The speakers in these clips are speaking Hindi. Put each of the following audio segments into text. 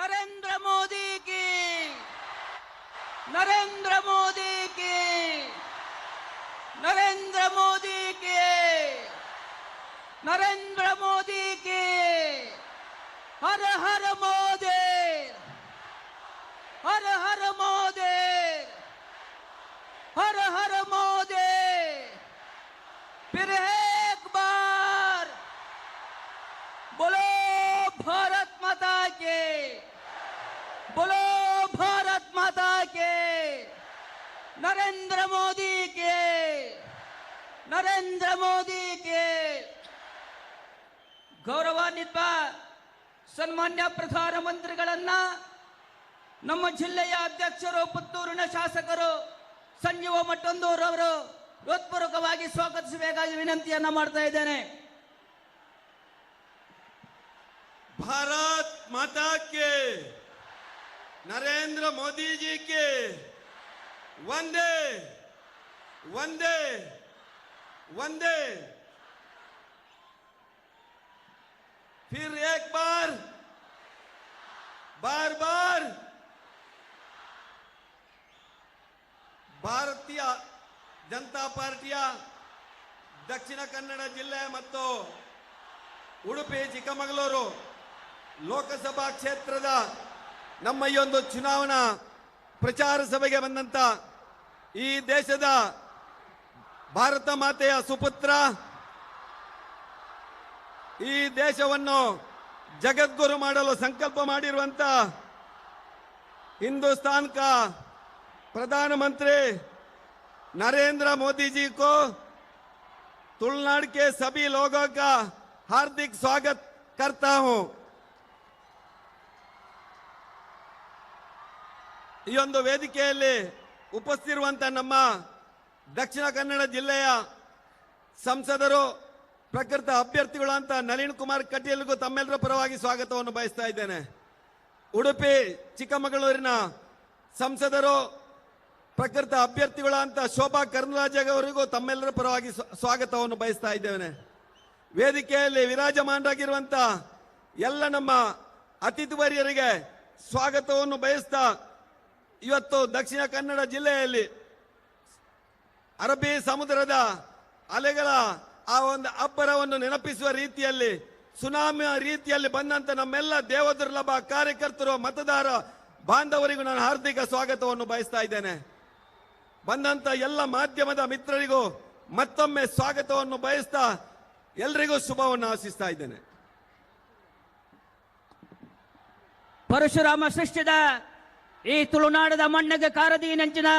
नरेंद्र मोदी की, नरेंद्र मोदी की, नरेंद्र मोदी की, नरेंद्र मोदी की। हर हर मोदी, हर हर मोदी, हर हर मोदी। फिर एक बार बोलो भारत माता के, बोलो भारत माता के, नरेंद्र मोदी के, नरेंद्र मोदी के। ಗೌರವಾನ್ವಿತ ಸನ್ಮಾನ್ಯ ಪ್ರಧಾನಮಂತ್ರಿಗಳನ್ನ ನಮ್ಮ ಜಿಲ್ಲೆಯ ಅಧ್ಯಕ್ಷರು ಪುತ್ತೂರಿನ ಶಾಸಕರು ಸಂಜೀವ ಮಟ್ಟಂದೂರು ಅವರು ಹೃತ್ಪೂರ್ವಕವಾಗಿ ಸ್ವಾಗತಿಸಬೇಕಾಗಿ ವಿನಂತಿಯನ್ನ ಮಾಡ್ತಾ ಇದ್ದೇನೆ. भारत माता के, नरेंद्र मोदी जी के वंदे वंदे वंदे। फिर एक बार बार बार ಭಾರತೀಯ ಜನತಾ ಪಾರ್ಟಿಯ ದಕ್ಷಿಣ ಕನ್ನಡ ಜಿಲ್ಲೆ ಮತ್ತು ಉಡುಪಿ ಚಿಕ್ಕಮಗಳೂರು ಲೋಕಸಭಾ ಕ್ಷೇತ್ರದ ನಮ್ಮ ಈ ಒಂದು ಚುನಾವಣಾ ಪ್ರಚಾರ ಸಭೆಗೆ ಬಂದಂತ ಈ ದೇಶದ ಭಾರತ ಮಾತೆಯ ಸುಪುತ್ರ, ಈ ದೇಶವನ್ನು ಜಗದ್ಗುರು ಮಾಡಲು ಸಂಕಲ್ಪ ಮಾಡಿರುವಂತ हिंदुस्तान का प्रधानमंत्री नरेंद्र मोदी जी को तुलनाड़ के सभी लोगों का हार्दिक स्वागत करता हूं। ಈ ಒಂದು ವೇದಿಕೆಯಲ್ಲಿ ಉಪಸ್ಥಿತಿರುವಂತ ನಮ್ಮ ದಕ್ಷಿಣ ಕನ್ನಡ ಜಿಲ್ಲೆಯ ಸಂಸದರು, ಪ್ರಕೃತ ಅಭ್ಯರ್ಥಿಗಳು ಅಂತ ನಳಿನ್ ಕುಮಾರ್ ಕಟೀಲ್ಗೂ ತಮ್ಮೆಲ್ಲರ ಪರವಾಗಿ ಸ್ವಾಗತವನ್ನು ಬಯಸ್ತಾ ಇದ್ದೇನೆ. ಉಡುಪಿ ಚಿಕ್ಕಮಗಳೂರಿನ ಸಂಸದರು, ಪ್ರಕೃತ ಅಭ್ಯರ್ಥಿಗಳು ಅಂತ ಶೋಭಾ ಕರಂದ್ಲಾಜೆ ಅವರಿಗೂ ತಮ್ಮೆಲ್ಲರ ಪರವಾಗಿ ಸ್ವಾಗತವನ್ನು ಬಯಸ್ತಾ ಇದ್ದೇನೆ. ವೇದಿಕೆಯಲ್ಲಿ ವಿರಾಜಮಾನರಾಗಿರುವಂತ ಎಲ್ಲ ನಮ್ಮ ಅತಿಥಿ ವರ್ಯರಿಗೆ ಸ್ವಾಗತವನ್ನು ಬಯಸ್ತಾ, ಇವತ್ತು ದಕ್ಷಿಣ ಕನ್ನಡ ಜಿಲ್ಲೆಯಲ್ಲಿ ಅರಬ್ಬಿ ಸಮುದ್ರದ ಅಲೆಗಳ ಆ ಒಂದು ಅಬ್ಬರವನ್ನು ನೆನಪಿಸುವ ರೀತಿಯಲ್ಲಿ, ಸುನಾಮಿ ರೀತಿಯಲ್ಲಿ ಬಂದಂತ ನಮ್ಮೆಲ್ಲ ದೇವದುರ್ಲಭ ಕಾರ್ಯಕರ್ತರು, ಮತದಾರ ಬಾಂಧವರಿಗೂ ನಾನು ಹಾರ್ದಿಕ ಸ್ವಾಗತವನ್ನು ಬಯಸ್ತಾ ಇದ್ದೇನೆ. ಬಂದಂತ ಎಲ್ಲ ಮಾಧ್ಯಮದ ಮಿತ್ರರಿಗೂ ಮತ್ತೊಮ್ಮೆ ಸ್ವಾಗತವನ್ನು ಬಯಸ್ತಾ ಎಲ್ರಿಗೂ ಶುಭವನ್ನು ಆಶಿಸ್ತಾ ಇದ್ದೇನೆ. ಪರಶುರಾಮ ಸೃಷ್ಟಿದ ಈ ತುಳುನಾಡದ ಮಣ್ಣಿಗೆ ಕಾರದಿ ನೆಂಚಿನ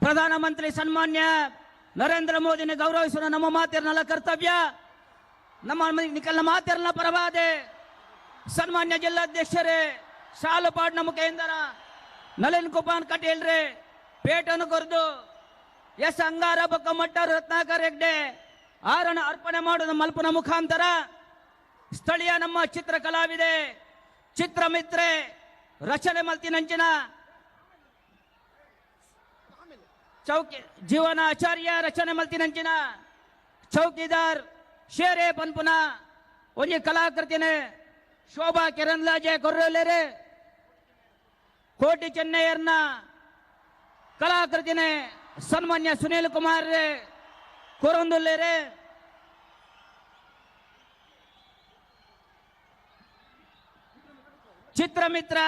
ಪ್ರಧಾನಮಂತ್ರಿ ಸನ್ಮಾನ್ಯ ನರೇಂದ್ರ ಮೋದಿನ ಗೌರವಿಸುವ ನಮ್ಮ ಮಾತಿರನಲ್ಲ ಕರ್ತವ್ಯ. ನಮ್ಮ ನಿಕಲ್ನ ಮಾತಿರನ ಪರವಾದೆ ಸನ್ಮಾನ್ಯ ಜಿಲ್ಲಾಧ್ಯಕ್ಷರೇ, ಶಾಲುಪಾಡ್ನ ಮುಖೇಂದ್ರ ನಳಿನ್ ಕುಮಾರ್ ಕಟೀಲ್ ರೇ ಪೇಟನ್ನು ಕೊರೆದು ಎಸ್ ಅಂಗಾರ ಬೊಕ್ಕ ಮಟ್ಟ ರತ್ನಾಕರ್ ಹೆಗ್ಡೆ ಆರಣ ಅರ್ಪಣೆ ಮಾಡುವ ಮಲ್ಪನ ಮುಖಾಂತರ ಸ್ಥಳೀಯ ನಮ್ಮ ಚಿತ್ರ ಕಲಾವಿದೆ, ಚಿತ್ರಮಿತ್ರೆ, ರಚನೆ ಮಲ್ತಿನಂಚಿನ ಚೌಕಿ ಜೀವನ ಆಚಾರ್ಯ ರಚನೆ ಮಲ್ತಿನಂಚಿನ ಚೌಕಿದಾರ್ ಶೇರೆ ಪನ್ಪುನ ಒಂಜಿ ಕಲಾಕೃತಿನ ಶೋಭಾ ಕಿರಣ್ಲಾಜೆ ಕೊರ್ರಲೇರೆ ಕೋಟಿ ಚೆನ್ನೈಯರ್ನ ಕಲಾಕೃತಿನ ಸನ್ಮಾನ್ಯ ಸುನೀಲ್ ಕುಮಾರ್ ಕೊರೊಂದುಲ್ಲೇರೆ ಚಿತ್ರಮಿತ್ರ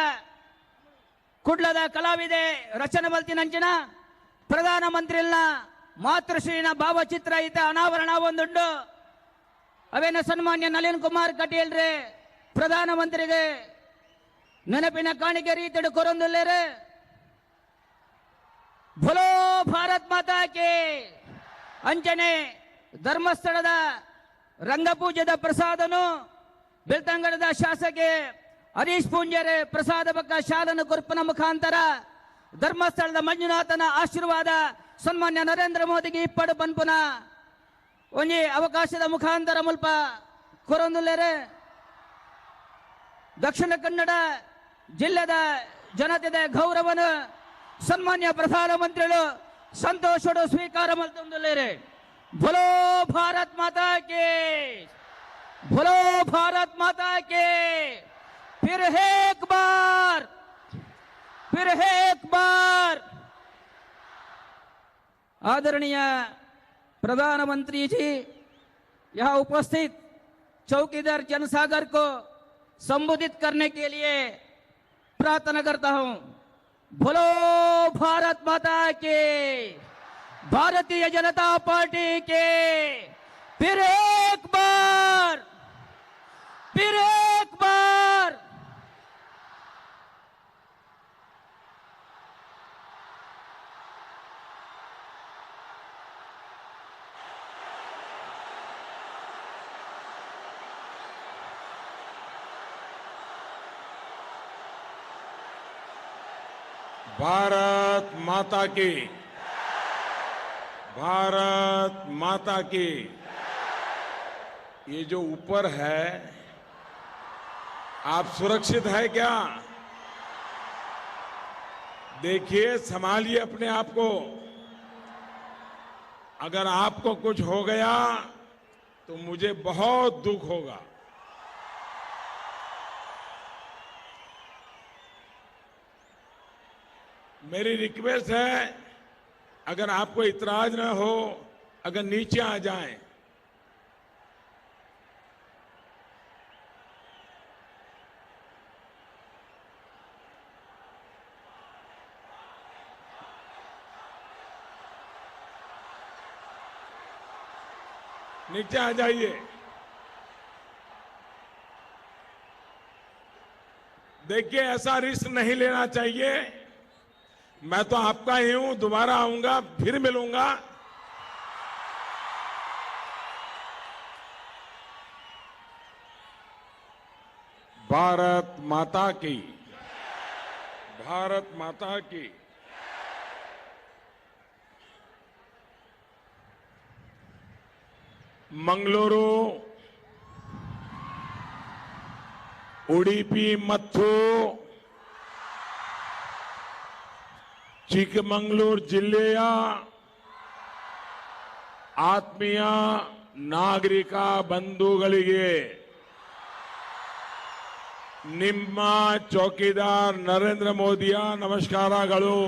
ಕುಡ್ಲದ ಕಲಾವಿದೆ ರಚನೆ ಮಲ್ತಿನಂಚಿನ ಪ್ರಧಾನಮಂತ್ರಿನ ಮಾತೃಶ್ರೀನ ಭಾವಚಿತ್ರ ಈತ ಅನಾವರಣ ಒಂದುಂಡು. ಅವೇನ ಸನ್ಮಾನ್ಯ ನಳಿನ್ ಕುಮಾರ್ ಕಟೀಲ್ ರೇ ಪ್ರಧಾನಮಂತ್ರಿಗೆ ನೆನಪಿನ ಕಾಣಿಕೆ ರೀತಿಡು ಕೊರೊಂದುಲ್ಲೇರೆ. ಭಲೋ ಭಾರತ್ ಮಾತಾ ಕೆ. ಅಂಚನೆ ಧರ್ಮಸ್ಥಳದ ರಂಗಪೂಜದ ಪ್ರಸಾದನು ಬೆಳ್ತಂಗಡದ ಶಾಸಕಿ ಹರೀಶ್ ಪೂಂಜರೆ ಪ್ರಸಾದ ಬಕ್ಕ ಶಾಲನ ಕೊರ್ಪನ ಮುಖಾಂತರ ಧರ್ಮಸ್ಥಳದ ಮಂಜುನಾಥನ ಆಶೀರ್ವಾದ ಸನ್ಮಾನ್ಯ ನರೇಂದ್ರ ಮೋದಿಗೆ ಇಪ್ಪಡು ಪನ್ಪುನ ಒಂಜಿ ಅವಕಾಶದ ಮುಖಾಂತರ ಮುಲ್ಪ ಕೊರೊಂದುಲ್ಲೇರೆ. ದಕ್ಷಿಣ ಕನ್ನಡ ಜಿಲ್ಲೆದ ಜನತೆದ ಗೌರವನು ಸನ್ಮಾನ್ಯ ಪ್ರಧಾನಮಂತ್ರಿಗಳು ಸಂತೋಷಡು ಸ್ವೀಕಾರ ಮಲ್ತೊಂದುಲ್ಲೇರೆ. बोलो भारत माता के, बोलो भारत माता के। फिर एक बार फिर है एक बार आदरणीय प्रधानमंत्री जी यहां उपस्थित चौकीदार जनसागर को संबोधित करने के लिए प्रार्थना करता हूं। बोलो भारत माता के, भारतीय जनता पार्टी के, फिर एक बार, फिर एक बार। भारत माता की, भारत माता की। ये जो ऊपर है, आप सुरक्षित है क्या? देखिए, संभालिए अपने आप को। अगर आपको कुछ हो गया तो मुझे बहुत दुख होगा। मेरी रिक्वेस्ट है, अगर आपको इतराज न हो, अगर नीचे आ जाएं। नीचे आ जाइए। देखिए, ऐसा रिस्क नहीं लेना चाहिए। मैं तो आपका ही हूं, दोबारा आऊंगा, फिर मिलूंगा। भारत माता की, भारत माता की। मंगलूरू, उडुपी मत्थु, ಚಿಕ್ಕಮಗಳೂರು ಜಿಲ್ಲೆಯ ಆತ್ಮೀಯ ನಾಗರಿಕ ಬಂಧುಗಳಿಗೆ ನಿಮ್ಮ ಚೌಕಿದಾರ್ ನರೇಂದ್ರ ಮೋದಿಯ ನಮಸ್ಕಾರಗಳು।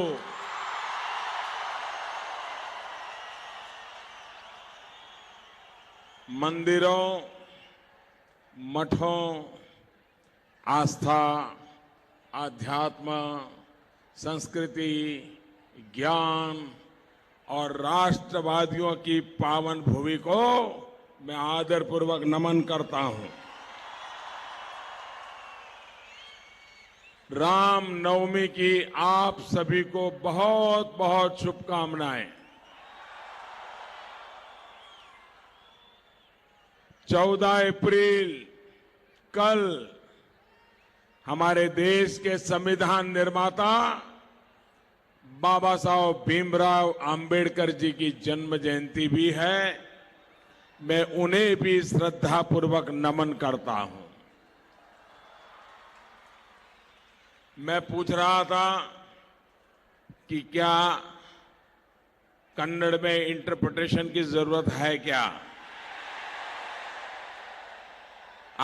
मंदिरों, मठों, आस्था, आध्यात्म, संस्कृति, ज्ञान और राष्ट्रवादियों की पावन भूमि को मैं आदरपूर्वक नमन करता हूं। राम नवमी की आप सभी को बहुत बहुत शुभकामनाएं। 14 अप्रैल कल हमारे देश के संविधान निर्माता बाबा साहब भीमराव अंबेडकर जी की जन्म जयंती भी है। मैं उन्हें भी श्रद्धापूर्वक नमन करता हूं। मैं पूछ रहा था कि क्या कन्नड़ में इंटरप्रिटेशन की जरूरत है क्या?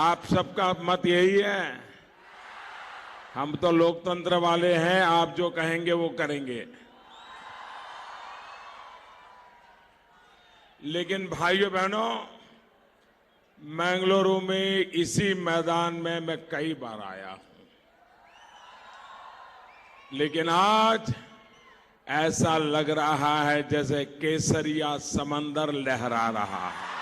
आप सबका मत यही है। हम तो लोकतंत्र वाले हैं, आप जो कहेंगे वो करेंगे। लेकिन भाइयों बहनों, मंगलुरु में इसी मैदान में मैं कई बार आया हूं, लेकिन आज ऐसा लग रहा है जैसे केसरिया समंदर लहरा रहा है।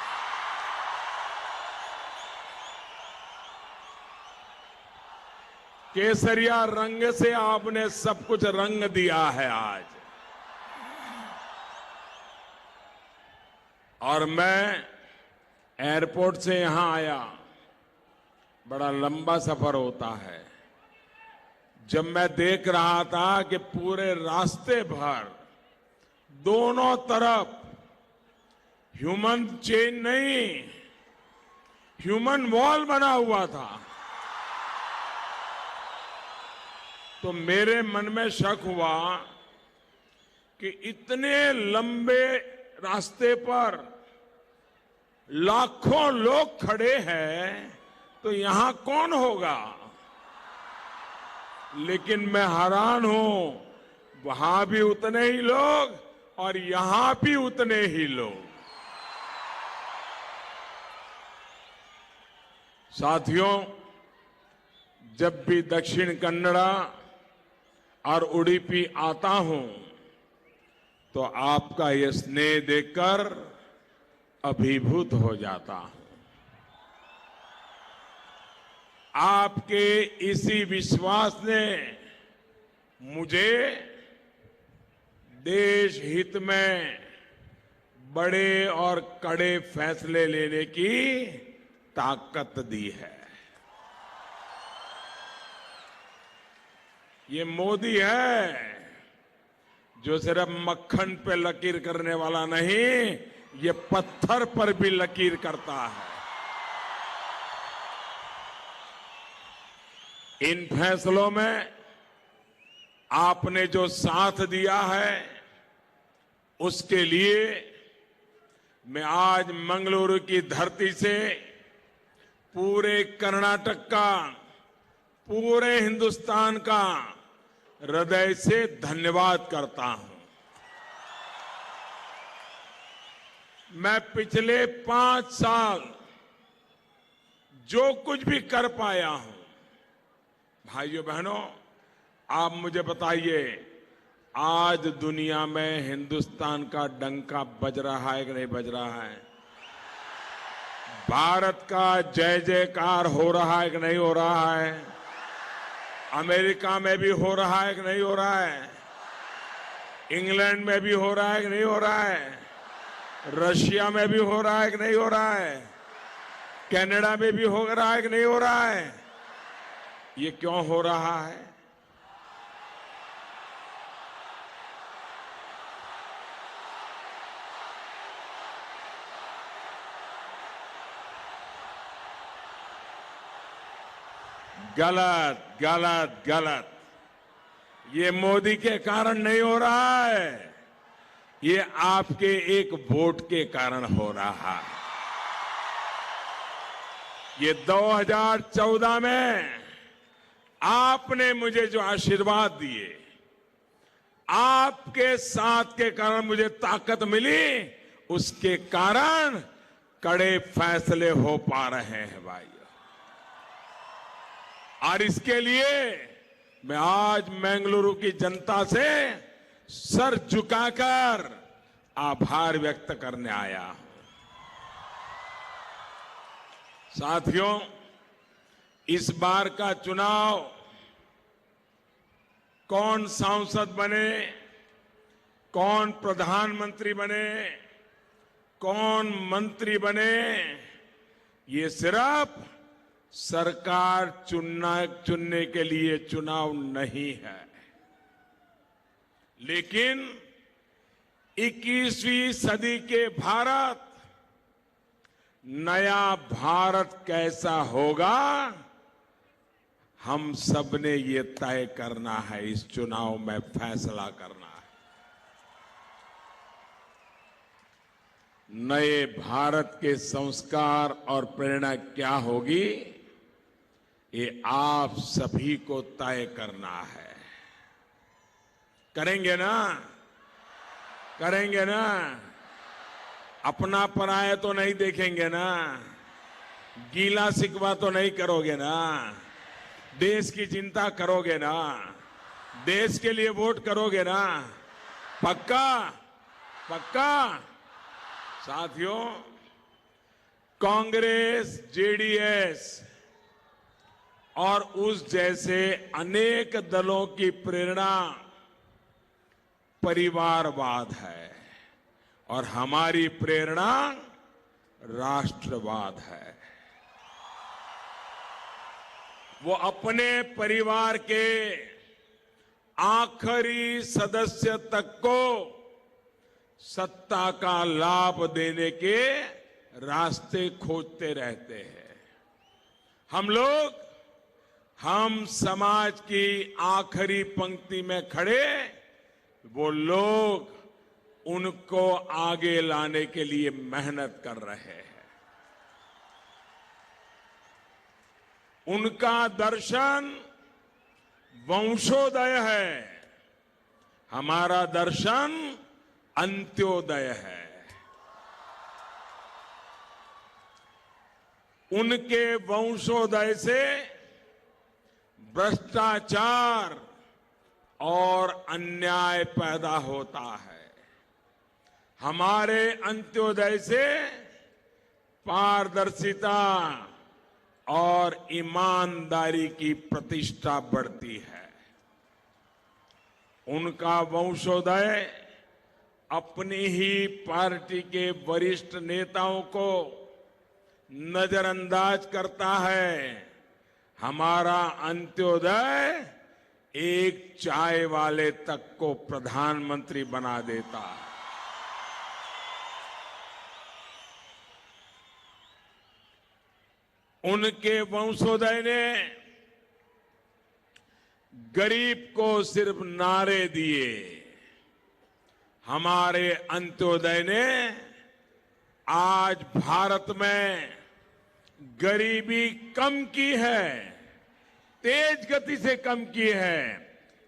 केसरिया रंग से आपने सब कुछ रंग दिया है आज। और मैं एयरपोर्ट से यहां आया, बड़ा लंबा सफर होता है। जब मैं देख रहा था कि पूरे रास्ते भर दोनों तरफ ह्यूमन चेन नहीं, ह्यूमन वॉल बना हुआ था, तो मेरे मन में शक हुआ कि इतने लंबे रास्ते पर लाखों लोग खड़े हैं, तो यहां कौन होगा? लेकिन मैं हैरान हूं, वहां भी उतने ही लोग और यहां भी उतने ही लोग। साथियों, जब भी दक्षिण कन्नड़ा और उडुपी आता हूं तो आपका ये स्नेह देखकर अभिभूत हो जाता हूं। आपके इसी विश्वास ने मुझे देश हित में बड़े और कड़े फैसले लेने की ताकत दी है। ये मोदी है जो सिर्फ मक्खन पे लकीर करने वाला नहीं, ये पत्थर पर भी लकीर करता है। इन फैसलों में आपने जो साथ दिया है उसके लिए मैं आज मंगलुरु की धरती से पूरे कर्नाटक का, पूरे हिंदुस्तान का हृदय से धन्यवाद करता हूं। मैं पिछले 5 साल जो कुछ भी कर पाया हूं, भाइयों बहनों, आप मुझे बताइए, आज दुनिया में हिंदुस्तान का डंका बज रहा है कि नहीं बज रहा है? भारत का जय जयकार हो रहा है कि नहीं हो रहा है? अमेरिका में भी हो रहा है कि नहीं हो रहा है? इंग्लैंड में भी हो रहा है कि नहीं हो रहा है? रशिया में भी हो रहा है कि नहीं हो रहा है? कनाडा में भी हो रहा है कि नहीं हो रहा है? ये क्यों हो रहा है? गलत, गलत, गलत। ये मोदी के कारण नहीं हो रहा है, ये आपके एक वोट के कारण हो रहा है। ये 2014 में आपने मुझे जो आशीर्वाद दिए, आपके साथ के कारण मुझे ताकत मिली, उसके कारण कड़े फैसले हो पा रहे हैं भाई। और इसके लिए मैं आज बेंगलुरु की जनता से सर झुकाकर आभार व्यक्त करने आया हूं। साथियों, इस बार का चुनाव कौन सांसद बने, कौन प्रधानमंत्री बने, कौन मंत्री बने, ये सिर्फ सरकार चुनने के लिए चुनाव नहीं है, लेकिन 21वीं सदी के भारत, नया भारत कैसा होगा, हम सब ने ये तय करना है। इस चुनाव में फैसला करना है। नए भारत के संस्कार और प्रेरणा क्या होगी, ये आप सभी को तय करना है। करेंगे ना? करेंगे ना? अपना पराया तो नहीं देखेंगे ना? गीला शिकवा तो नहीं करोगे ना? देश की चिंता करोगे ना? देश के लिए वोट करोगे ना? पक्का? पक्का? साथियों, कांग्रेस, जेडीएस और उस जैसे अनेक दलों की प्रेरणा परिवारवाद है और हमारी प्रेरणा राष्ट्रवाद है। वो अपने परिवार के आखिरी सदस्य तक को सत्ता का लाभ देने के रास्ते खोजते रहते हैं। हम समाज की आखिरी पंक्ति में खड़े वो लोग उनको आगे लाने के लिए मेहनत कर रहे हैं। उनका दर्शन वंशोदय है, हमारा दर्शन अंत्योदय है। उनके वंशोदय से भ्रष्टाचार और अन्याय पैदा होता है। हमारे अंत्योदय से पारदर्शिता और ईमानदारी की प्रतिष्ठा बढ़ती है। उनका वंशोदय अपनी ही पार्टी के वरिष्ठ नेताओं को नजरअंदाज करता है। हमारा अंत्योदय एक चाय वाले तक को प्रधानमंत्री बना देता है। उनके वंशोदय ने गरीब को सिर्फ नारे दिए, हमारे अंत्योदय ने आज भारत में गरीबी कम की है, तेज गति से कम की है।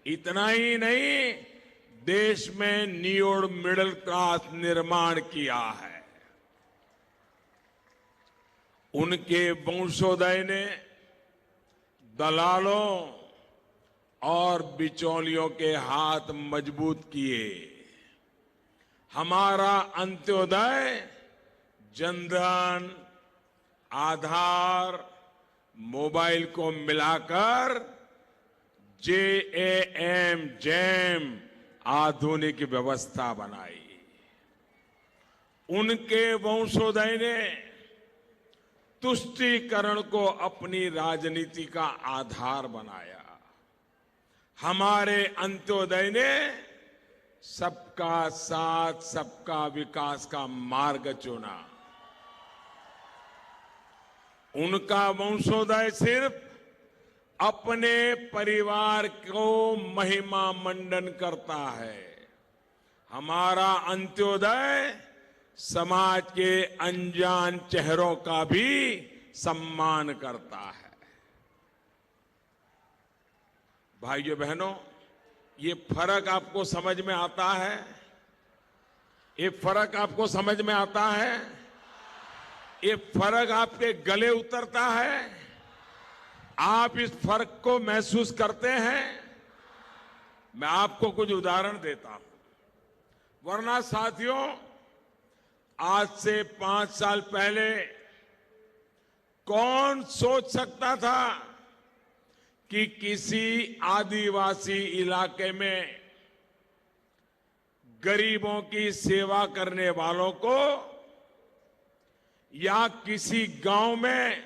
इतना ही नहीं, देश में न्यू मिडिल क्लास निर्माण किया है। उनके वंशोदय ने दलालों और बिचौलियों के हाथ मजबूत किए। हमारा अंत्योदय जनधन, आधार, मोबाइल को मिलाकर जेम आधुनिक व्यवस्था बनाई। उनके वंशोदय ने तुष्टीकरण को अपनी राजनीति का आधार बनाया। हमारे अंत्योदय ने सबका साथ, सबका विकास का मार्ग चुना। उनका वंशोदय सिर्फ अपने परिवार को महिमा मंडन करता है। हमारा अंत्योदय समाज के अनजान चेहरों का भी सम्मान करता है। भाइयों बहनों, ये फर्क आपको समझ में आता है? ये फर्क आपको समझ में आता है? ये फर्क आपके गले उतरता है? आप इस फर्क को महसूस करते हैं? मैं आपको कुछ उदाहरण देता हूं। वरना साथियों, आज से 5 साल पहले कौन सोच सकता था कि किसी आदिवासी इलाके में गरीबों की सेवा करने वालों को या किसी गांव में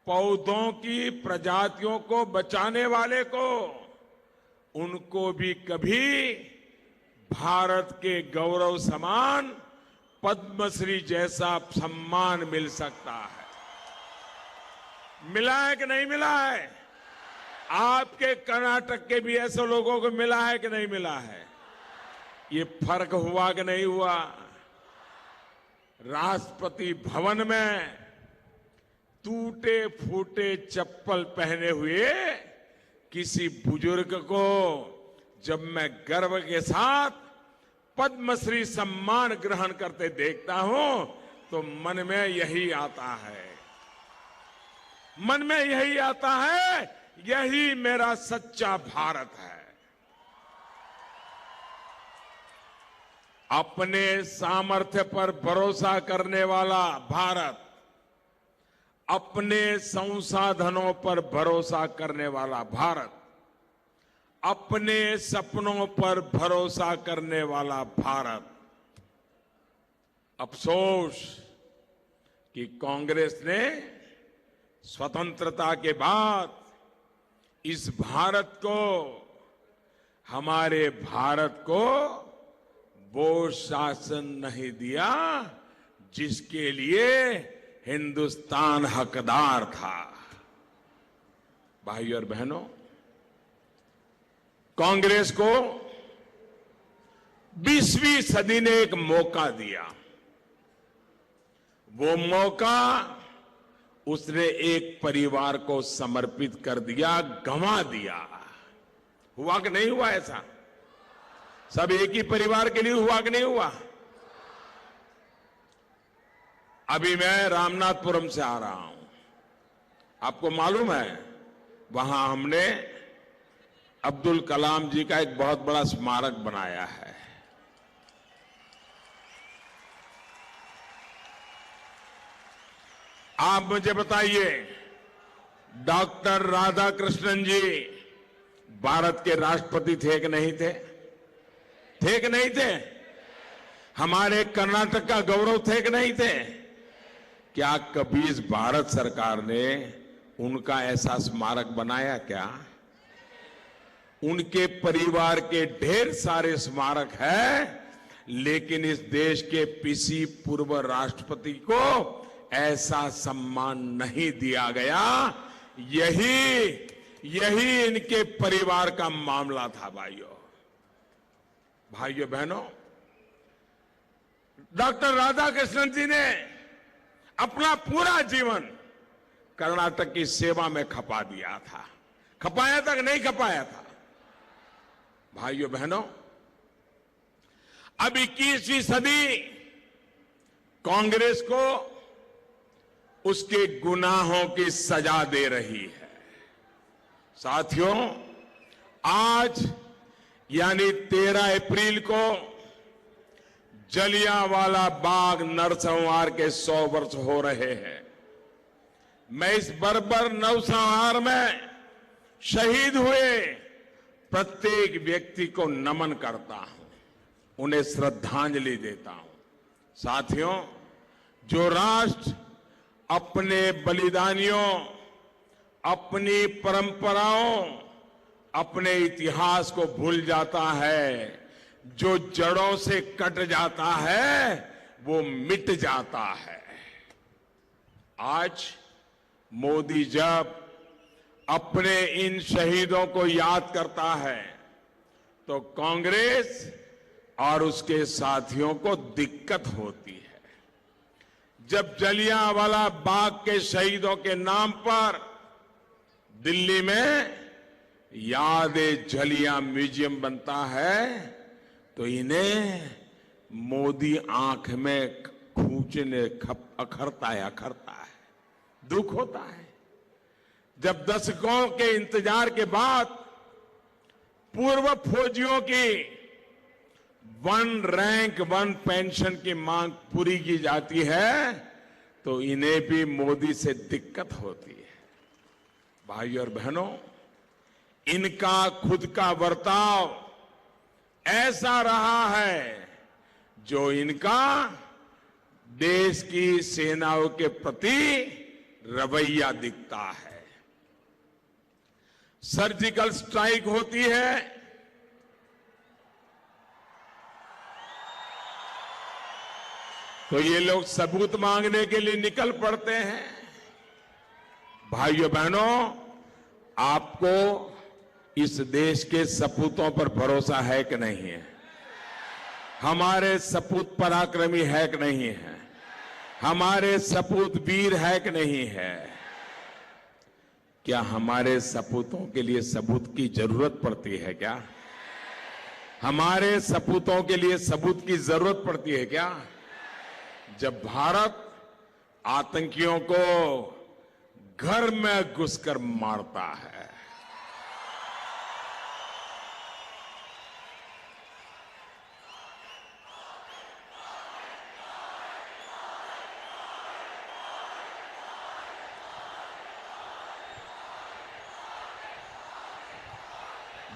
पौधों की प्रजातियों को बचाने वाले को, उनको भी कभी भारत के गौरव समान पद्मश्री जैसा सम्मान मिल सकता है? मिला है कि नहीं मिला है? आपके कर्नाटक के भी ऐसे लोगों को मिला है कि नहीं मिला है? ये फर्क हुआ कि नहीं हुआ? राष्ट्रपति भवन में टूटे फूटे चप्पल पहने हुए किसी बुजुर्ग को जब मैं गर्व के साथ पद्मश्री सम्मान ग्रहण करते देखता हूं तो मन में यही आता है, मन में यही आता है, यही मेरा सच्चा भारत है। अपने सामर्थ्य पर भरोसा करने वाला भारत, अपने संसाधनों पर भरोसा करने वाला भारत, अपने सपनों पर भरोसा करने वाला भारत। अफसोस कि कांग्रेस ने स्वतंत्रता के बाद इस भारत को, हमारे भारत को वो शासन नहीं दिया जिसके लिए हिंदुस्तान हकदार था। भाइयों और बहनों, कांग्रेस को 20वीं सदी ने एक मौका दिया। वो मौका उसने एक परिवार को समर्पित कर दिया, गंवा दिया। हुआ कि नहीं हुआ ऐसा? सब एक ही परिवार के लिए हुआ कि नहीं हुआ? अभी मैं रामनाथपुरम से आ रहा हूं। आपको मालूम है वहां हमने अब्दुल कलाम जी का एक बहुत बड़ा स्मारक बनाया है। आप मुझे बताइए, डॉक्टर राधाकृष्णन जी भारत के राष्ट्रपति थे कि नहीं थे? थे कि नहीं थे? हमारे कर्नाटक का गौरव थे कि नहीं थे? क्या कभी इस भारत सरकार ने उनका ऐसा स्मारक बनाया क्या? उनके परिवार के ढेर सारे स्मारक हैं, लेकिन इस देश के किसी पूर्व राष्ट्रपति को ऐसा सम्मान नहीं दिया गया। यही इनके परिवार का मामला था। भाइयों बहनों, डॉक्टर राधाकृष्णन जी ने अपना पूरा जीवन कर्नाटक की सेवा में खपा दिया था। खपाया था कि नहीं खपाया था? भाइयों बहनों, अब 21वीं सदी कांग्रेस को उसके गुनाहों की सजा दे रही है। साथियों, आज यानी 13 अप्रैल को जलियांवाला बाग नरसंहार के 100 वर्ष हो रहे हैं। मैं इस बर्बर नरसंहार में शहीद हुए प्रत्येक व्यक्ति को नमन करता हूं, उन्हें श्रद्धांजलि देता हूं। साथियों, जो राष्ट्र अपने बलिदानियों, अपनी परंपराओं, अपने इतिहास को भूल जाता है, जो जड़ों से कट जाता है, वो मिट जाता है। आज मोदी जब अपने इन शहीदों को याद करता है तो कांग्रेस और उसके साथियों को दिक्कत होती है। जब जलियांवाला बाग के शहीदों के नाम पर दिल्ली में याद-ए-जलियां म्यूजियम बनता है तो इन्हें मोदी आंख में खूंचने अखरता है, दुख होता है। जब दशकों के इंतजार के बाद पूर्व फौजियों की 1 रैंक 1 पेंशन की मांग पूरी की जाती है तो इन्हें भी मोदी से दिक्कत होती है। भाइयों और बहनों, इनका खुद का बर्ताव ऐसा रहा है जो इनका देश की सेनाओं के प्रति रवैया दिखता है। सर्जिकल स्ट्राइक होती है तो ये लोग सबूत मांगने के लिए निकल पड़ते हैं। भाइयों बहनों, आपको इस देश के सपूतों पर भरोसा है कि नहीं है? हमारे सपूत पराक्रमी है कि नहीं है? हमारे सपूत वीर है कि नहीं है? क्या हमारे सपूतों के लिए सबूत की जरूरत पड़ती है क्या? हमारे सपूतों के लिए सबूत की जरूरत पड़ती है क्या? जब भारत आतंकियों को घर में घुसकर मारता है,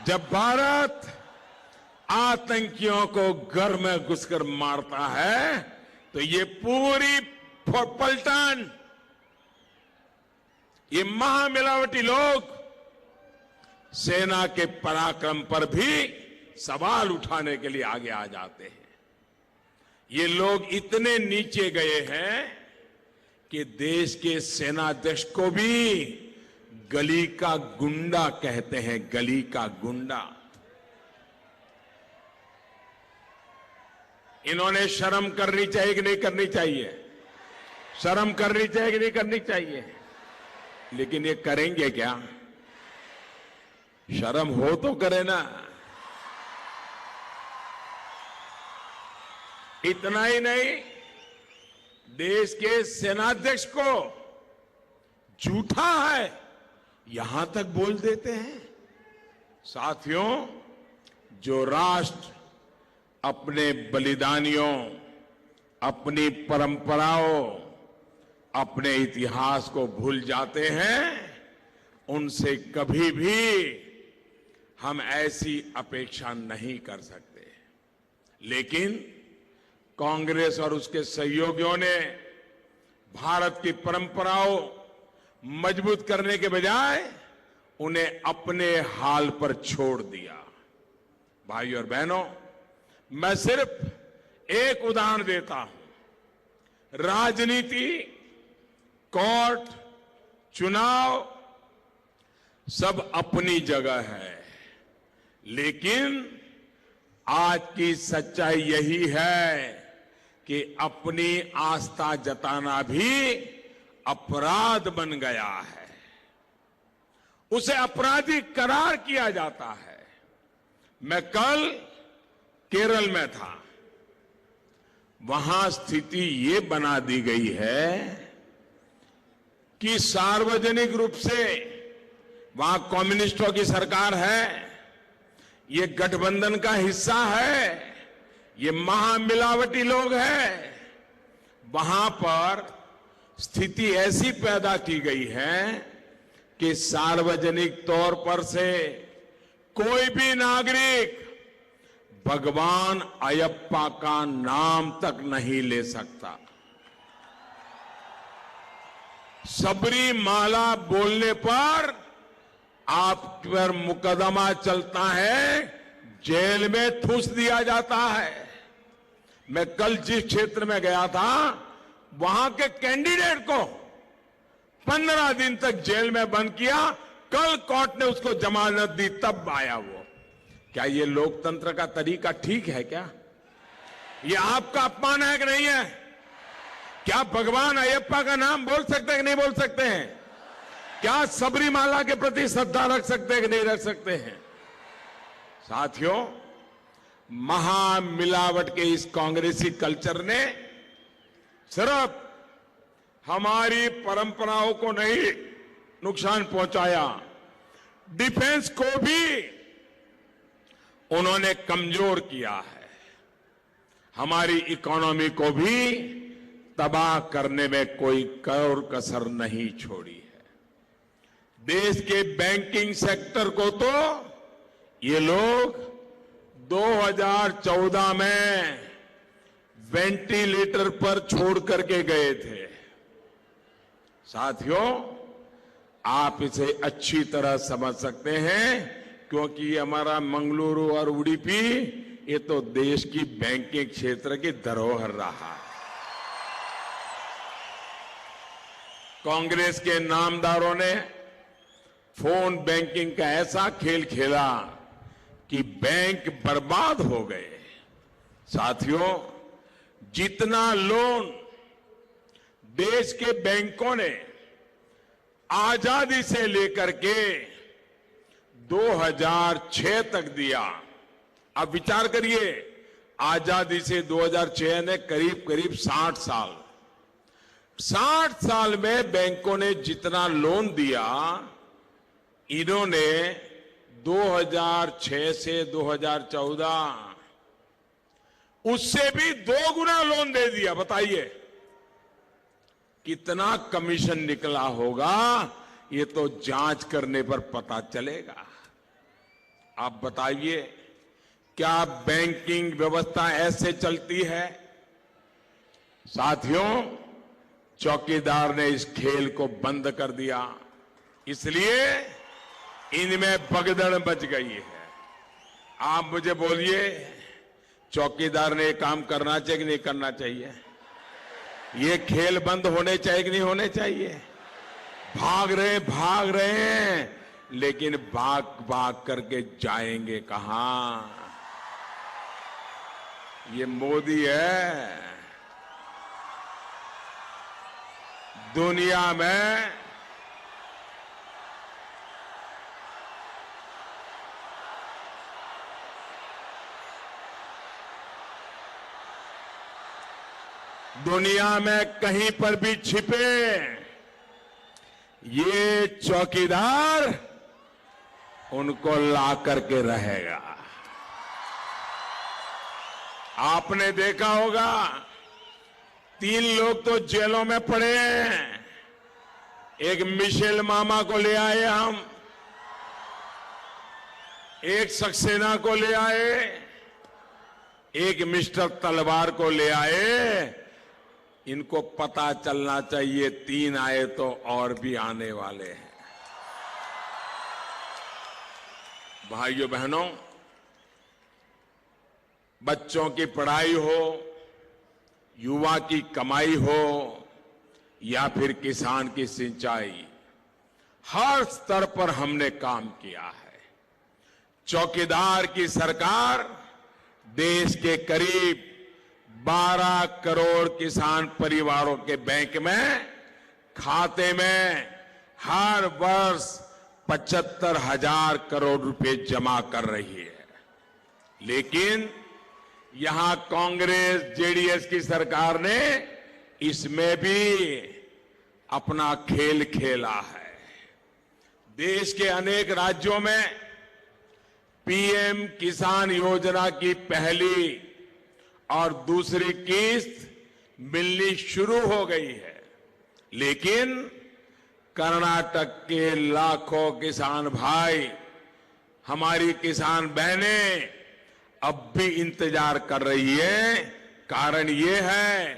जब भारत आतंकियों को घर में घुसकर मारता है तो ये पूरी पलटन, ये महामिलावटी लोग सेना के पराक्रम पर भी सवाल उठाने के लिए आगे आ जाते हैं। ये लोग इतने नीचे गए हैं कि देश के सेनाध्यक्ष को भी गली का गुंडा कहते हैं, गली का गुंडा। इन्होंने शर्म करनी चाहिए कि नहीं करनी चाहिए? शर्म करनी चाहिए कि नहीं करनी चाहिए? लेकिन ये करेंगे क्या? शर्म हो तो करे ना। इतना ही नहीं, देश के सेनाध्यक्ष को झूठा है यहां तक बोल देते हैं। साथियों, जो राष्ट्र अपने बलिदानियों, अपनी परंपराओं, अपने इतिहास को भूल जाते हैं, उनसे कभी भी हम ऐसी अपेक्षा नहीं कर सकते। लेकिन कांग्रेस और उसके सहयोगियों ने भारत की परंपराओं मजबूत करने के बजाय उन्हें अपने हाल पर छोड़ दिया। भाइयों और बहनों, मैं सिर्फ एक उदाहरण देता हूं। राजनीति, कोर्ट, चुनाव सब अपनी जगह है, लेकिन आज की सच्चाई यही है कि अपनी आस्था जताना भी अपराध बन गया है, उसे आपराधिक करार किया जाता है। मैं कल केरल में था, वहां स्थिति ये बना दी गई है कि सार्वजनिक रूप से, वहां कम्युनिस्टों की सरकार है, ये गठबंधन का हिस्सा है, ये महामिलावटी लोग हैं, वहां पर स्थिति ऐसी पैदा की गई है कि सार्वजनिक तौर पर से कोई भी नागरिक भगवान अयप्पा का नाम तक नहीं ले सकता। सबरीमाला बोलने पर आप पर मुकदमा चलता है, जेल में ठूस दिया जाता है। मैं कल जिस क्षेत्र में गया था, वहां के कैंडिडेट को 15 दिन तक जेल में बंद किया। कल कोर्ट ने उसको जमानत दी, तब आया वो। क्या ये लोकतंत्र का तरीका ठीक है क्या? ये आपका अपमान है कि नहीं है? क्या भगवान अयप्पा का नाम बोल सकते हैं कि नहीं बोल सकते हैं? क्या सबरीमाला के प्रति श्रद्धा रख सकते हैं कि नहीं रख सकते हैं? साथियों, महामिलावट के इस कांग्रेसी कल्चर ने सिर्फ हमारी परंपराओं को नहीं नुकसान पहुंचाया, डिफेंस को भी उन्होंने कमजोर किया है, हमारी इकोनॉमी को भी तबाह करने में कोई और कसर नहीं छोड़ी है। देश के बैंकिंग सेक्टर को तो ये लोग 2014 में वेंटिलेटर पर छोड़ करके गए थे। साथियों, आप इसे अच्छी तरह समझ सकते हैं, क्योंकि ये हमारा मंगलुरु और उडुपी, ये तो देश की बैंकिंग क्षेत्र की धरोहर रहा है। कांग्रेस के नामदारों ने फोन बैंकिंग का ऐसा खेल खेला कि बैंक बर्बाद हो गए। साथियों, जितना लोन देश के बैंकों ने आजादी से लेकर के 2006 तक दिया, अब विचार करिए, आजादी से 2006 ने करीब करीब 60 साल में बैंकों ने जितना लोन दिया, इन्होंने 2006 से 2014 उससे भी 2 गुना लोन दे दिया। बताइए कितना कमीशन निकला होगा, ये तो जांच करने पर पता चलेगा। आप बताइए, क्या बैंकिंग व्यवस्था ऐसे चलती है? साथियों, चौकीदार ने इस खेल को बंद कर दिया, इसलिए इनमें भगदड़ मच गई है। आप मुझे बोलिए, चौकीदार ने काम करना चाहिए कि नहीं करना चाहिए? ये खेल बंद होने चाहिए कि नहीं होने चाहिए? भाग रहे हैं, लेकिन भाग करके जाएंगे कहां? ये मोदी है। दुनिया में दुनिया में कहीं पर भी छिपे ये चौकीदार उनको ला करके रहेगा। आपने देखा होगा 3 लोग तो जेलों में पड़े हैं। एक मिशेल मामा को ले आए हम, एक सक्सेना को ले आए, एक मिस्टर तलवार को ले आए। इनको पता चलना चाहिए 3 आए तो और भी आने वाले हैं। भाइयों बहनों, बच्चों की पढ़ाई हो, युवा की कमाई हो या फिर किसान की सिंचाई, हर स्तर पर हमने काम किया है। चौकीदार की सरकार देश के करीब 12 करोड़ किसान परिवारों के बैंक में खाते में हर वर्ष 75,000 करोड़ रुपए जमा कर रही है। लेकिन यहां कांग्रेस जेडीएस की सरकार ने इसमें भी अपना खेल खेला है। देश के अनेक राज्यों में पीएम किसान योजना की पहली और दूसरी किस्त मिलनी शुरू हो गई है, लेकिन कर्नाटक के लाखों किसान भाई, हमारी किसान बहनें अब भी इंतजार कर रही है। कारण ये है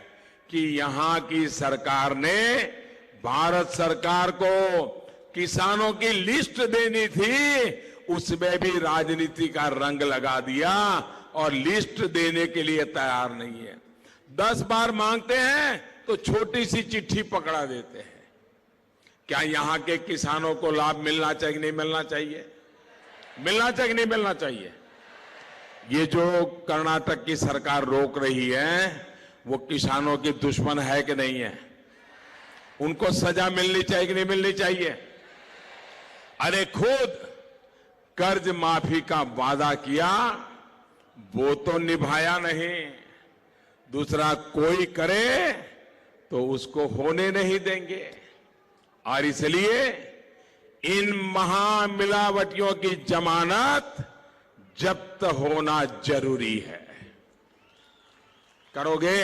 कि यहां की सरकार ने भारत सरकार को किसानों की लिस्ट देनी थी, उसमें भी राजनीति का रंग लगा दिया और लिस्ट देने के लिए तैयार नहीं है। 10 बार मांगते हैं तो छोटी सी चिट्ठी पकड़ा देते हैं। क्या यहां के किसानों को लाभ मिलना चाहिए कि नहीं मिलना चाहिए? मिलना चाहिए कि नहीं मिलना चाहिए? ये जो कर्नाटक की सरकार रोक रही है वो किसानों की दुश्मन है कि नहीं है? उनको सजा मिलनी चाहिए कि नहीं मिलनी चाहिए? अरे खुद कर्ज माफी का वादा किया, वो तो निभाया नहीं। दूसरा कोई करे तो उसको होने नहीं देंगे। और इसलिए इन महामिलावटियों की जमानत जब्त होना जरूरी है। करोगे?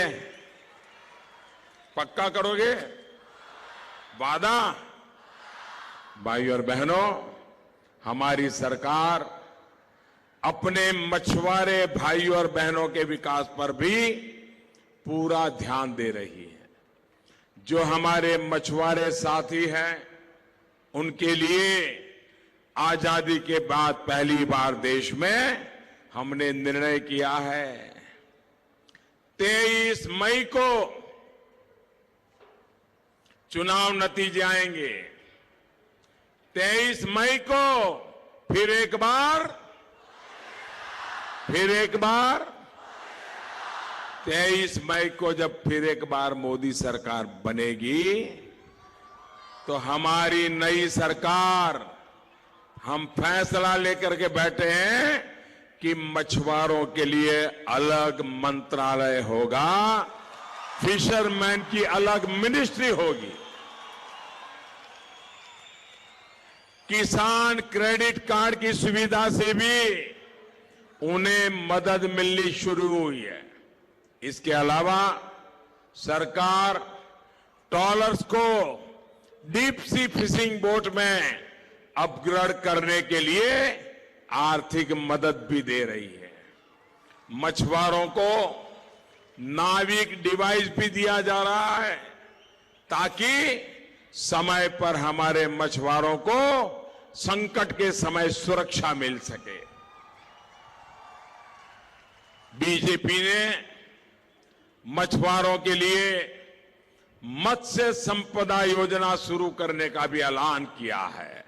पक्का करोगे? वादा? भाई और बहनों, हमारी सरकार अपने मछुआरे भाई और बहनों के विकास पर भी पूरा ध्यान दे रही है। जो हमारे मछुआरे साथी हैं, उनके लिए आजादी के बाद पहली बार देश में हमने निर्णय किया है 23 मई को चुनाव नतीजे आएंगे। 23 मई को फिर एक बार 23 मई को जब फिर एक बार मोदी सरकार बनेगी तो हमारी नई सरकार, हम फैसला लेकर के बैठे हैं कि मछुआरों के लिए अलग मंत्रालय होगा, फिशरमैन की अलग मिनिस्ट्री होगी। किसान क्रेडिट कार्ड की सुविधा से भी उन्हें मदद मिलनी शुरू हुई है। इसके अलावा सरकार ट्रॉलर्स को डीप सी फिशिंग बोट में अपग्रेड करने के लिए आर्थिक मदद भी दे रही है। मछुआरों को नाविक डिवाइस भी दिया जा रहा है ताकि समय पर हमारे मछुआरों को संकट के समय सुरक्षा मिल सके। बीजेपी ने मछुआरों के लिए मत्स्य संपदा योजना शुरू करने का भी ऐलान किया है।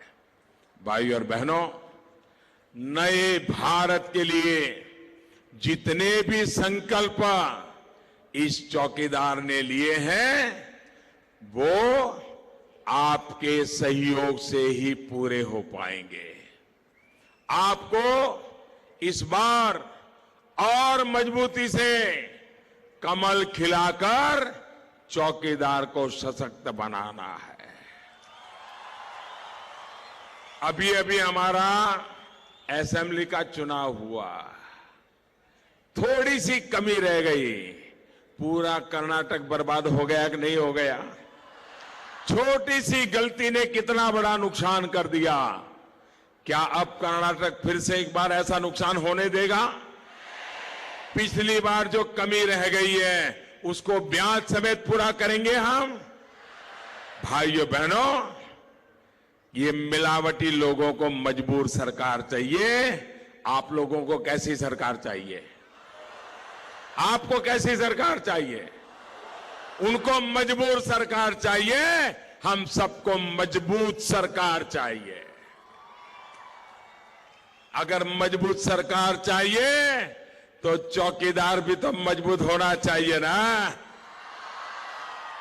भाई और बहनों, नए भारत के लिए जितने भी संकल्प इस चौकीदार ने लिए हैं, वो आपके सहयोग से ही पूरे हो पाएंगे। आपको इस बार और मजबूती से कमल खिलाकर चौकीदार को सशक्त बनाना है। अभी अभी हमारा असेंबली का चुनाव हुआ, थोड़ी सी कमी रह गई, पूरा कर्नाटक बर्बाद हो गया कि नहीं हो गया? छोटी सी गलती ने कितना बड़ा नुकसान कर दिया। क्या अब कर्नाटक फिर से एक बार ऐसा नुकसान होने देगा? पिछली बार जो कमी रह गई है उसको ब्याज समेत पूरा करेंगे हम। भाइयों बहनों, ये मिलावटी लोगों को मजबूर सरकार चाहिए। आप लोगों को कैसी सरकार चाहिए? आपको कैसी सरकार चाहिए? उनको मजबूर सरकार चाहिए, हम सबको मजबूत सरकार चाहिए। अगर मजबूत सरकार चाहिए तो चौकीदार भी तो मजबूत होना चाहिए ना।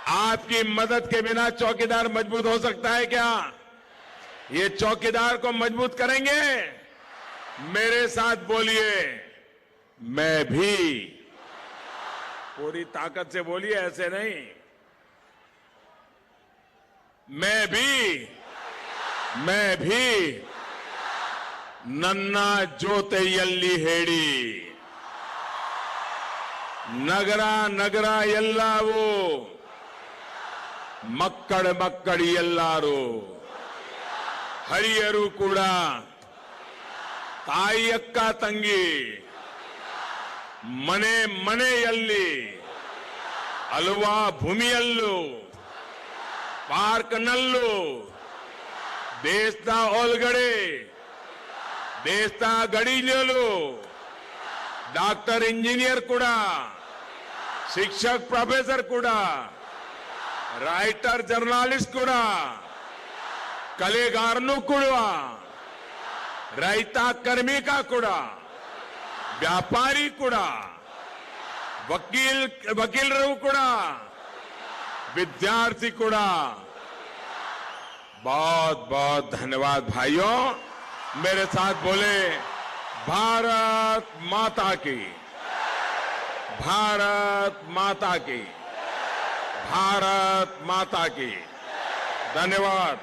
आपकी मदद के बिना चौकीदार मजबूत हो सकता है क्या? ये चौकीदार को मजबूत करेंगे। मेरे साथ बोलिए, मैं भी। पूरी ताकत से बोलिए, ऐसे नहीं। मैं भी नन्ना ಜೋತೆಯಲ್ಲಿ ಹೇಳಿ ನಗರ ನಗರ ಎಲ್ಲವೂ ಮಕ್ಕಳು ಎಲ್ಲರೂ ಹರಿಯರು ಕೂಡ ತಾಯಿ ಅಕ್ಕ ತಂಗಿ ಮನೆ ಮನೆಯಲ್ಲಿ ಅಲ್ವಾ ಭೂಮಿಯಲ್ಲೂ ಪಾರ್ಕ್ನಲ್ಲೂ ದೇಶದ ಒಳಗಡೆ ದೇಶದ ಗಡಿಯಲ್ಲೂ ಡಾಕ್ಟರ್ ಇಂಜಿನಿಯರ್ ಕೂಡ ಶಿಕ್ಷಕ ಪ್ರೊಫೆಸರ್ ಕೂಡ ರೈಟರ್ ಜರ್ನಲಿಸ್ಟ್ ಕೂಡ ಕಲೆಗಾರನು ಕೂಡ ರೈತ ಕಾರ್ಮಿಕ ಕೂಡ ವ್ಯಾಪಾರಿ ಕೂಡ ವಕೀಲರು ಕೂಡ विद्यार्थी ಕೂಡ। बहुत बहुत धन्यवाद भाइयों। मेरे साथ बोले, भारत माता की, भारत माता की, भारत माता की। धन्यवाद।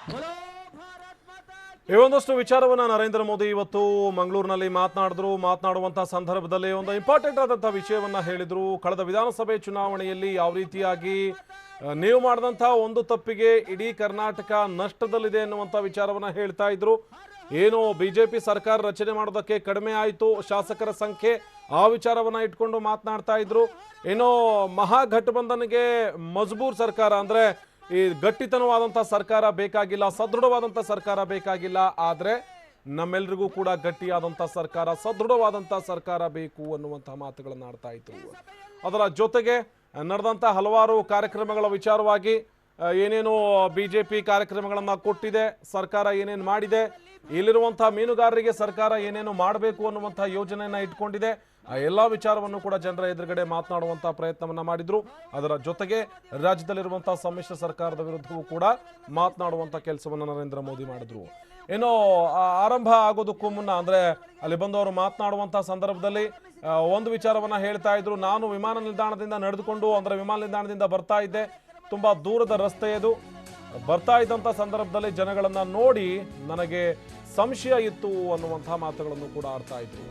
बोलो भारत माता की। ಈ ಒಂದಷ್ಟು ವಿಚಾರವನ್ನ ನರೇಂದ್ರ ಮೋದಿ ಇವತ್ತು ಮಂಗಳೂರಿನಲ್ಲಿ ಮಾತನಾಡುವಂತಹ ಸಂದರ್ಭದಲ್ಲಿ ಒಂದು ಇಂಪಾರ್ಟೆಂಟ್ ಆದಂತಹ ವಿಷಯವನ್ನ ಹೇಳಿದ್ರು। ಕಳೆದ ವಿಧಾನಸಭೆ ಚುನಾವಣೆಯಲ್ಲಿ ಯಾವ ರೀತಿಯಾಗಿ ನೀವು ಮಾಡಿದಂತಹ ಒಂದು ತಪ್ಪಿಗೆ ಇಡೀ ಕರ್ನಾಟಕ ನಷ್ಟದಲ್ಲಿದೆ ಎನ್ನುವಂತ ವಿಚಾರವನ್ನ ಹೇಳ್ತಾ ಇದ್ರು। ಏನು ಬಿಜೆಪಿ ಸರ್ಕಾರ ರಚನೆ ಮಾಡೋದಕ್ಕೆ ಕಡಿಮೆ ಆಯಿತು ಶಾಸಕರ ಸಂಖ್ಯೆ, ಆ ವಿಚಾರವನ್ನ ಇಟ್ಕೊಂಡು ಮಾತನಾಡ್ತಾ ಇದ್ರು। ಏನೋ ಮಹಾಗಠಬಂಧನ್ಗೆ ಮಜಬೂರ್ ಸರ್ಕಾರ ಅಂದ್ರೆ ಈ ಗಟ್ಟಿತನವಾದಂತಹ ಸರ್ಕಾರ ಬೇಕಾಗಿಲ್ಲ, ಸದೃಢವಾದಂತಹ ಸರ್ಕಾರ ಬೇಕಾಗಿಲ್ಲ, ಆದ್ರೆ ನಮ್ಮೆಲ್ಲರಿಗೂ ಕೂಡ ಗಟ್ಟಿಯಾದಂತಹ ಸರ್ಕಾರ, ಸದೃಢವಾದಂತಹ ಸರ್ಕಾರ ಬೇಕು ಅನ್ನುವಂತಹ ಮಾತುಗಳನ್ನು ಆಡ್ತಾ ಇದ್ರು। ಅದರ ಜೊತೆಗೆ ನಡೆದಂತಹ ಹಲವಾರು ಕಾರ್ಯಕ್ರಮಗಳ ವಿಚಾರವಾಗಿ ಏನೇನು ಬಿಜೆಪಿ ಕಾರ್ಯಕ್ರಮಗಳನ್ನ ಕೊಟ್ಟಿದೆ, ಸರ್ಕಾರ ಏನೇನು ಮಾಡಿದೆ, ಇಲ್ಲಿರುವಂತಹ ಮೀನುಗಾರರಿಗೆ ಸರ್ಕಾರ ಏನೇನು ಮಾಡಬೇಕು ಅನ್ನುವಂತಹ ಯೋಜನೆಯನ್ನ ಇಟ್ಕೊಂಡಿದೆ, ಆ ಎಲ್ಲಾ ವಿಚಾರವನ್ನು ಕೂಡ ಜನರ ಎದುರುಗಡೆ ಮಾತನಾಡುವಂತಹ ಪ್ರಯತ್ನವನ್ನ ಮಾಡಿದ್ರು। ಅದರ ಜೊತೆಗೆ ರಾಜ್ಯದಲ್ಲಿರುವಂತಹ ಸಮ್ಮಿಶ್ರ ಸರ್ಕಾರದ ವಿರುದ್ಧವೂ ಕೂಡ ಮಾತನಾಡುವಂತಹ ಕೆಲಸವನ್ನ ನರೇಂದ್ರ ಮೋದಿ ಮಾಡಿದ್ರು। ಏನೋ ಆರಂಭ ಆಗೋದಕ್ಕೂ ಮುನ್ನ ಅಂದ್ರೆ ಅಲ್ಲಿ ಬಂದವರು ಮಾತನಾಡುವಂತಹ ಸಂದರ್ಭದಲ್ಲಿ ಒಂದು ವಿಚಾರವನ್ನ ಹೇಳ್ತಾ ಇದ್ರು, ನಾನು ವಿಮಾನ ನಿಲ್ದಾಣದಿಂದ ನಡೆದುಕೊಂಡು ಅಂದ್ರೆ ವಿಮಾನ ನಿಲ್ದಾಣದಿಂದ ಬರ್ತಾ ಇದ್ದೆ, ತುಂಬಾ ದೂರದ ರಸ್ತೆ ಇದು, ಬರ್ತಾ ಇದ್ದಂತ ಸಂದರ್ಭದಲ್ಲಿ ಜನಗಳನ್ನ ನೋಡಿ ನನಗೆ ಸಂಶಯ ಇತ್ತು ಅನ್ನುವಂತಹ ಮಾತುಗಳನ್ನು ಕೂಡ ಆಡ್ತಾ ಇದ್ರು।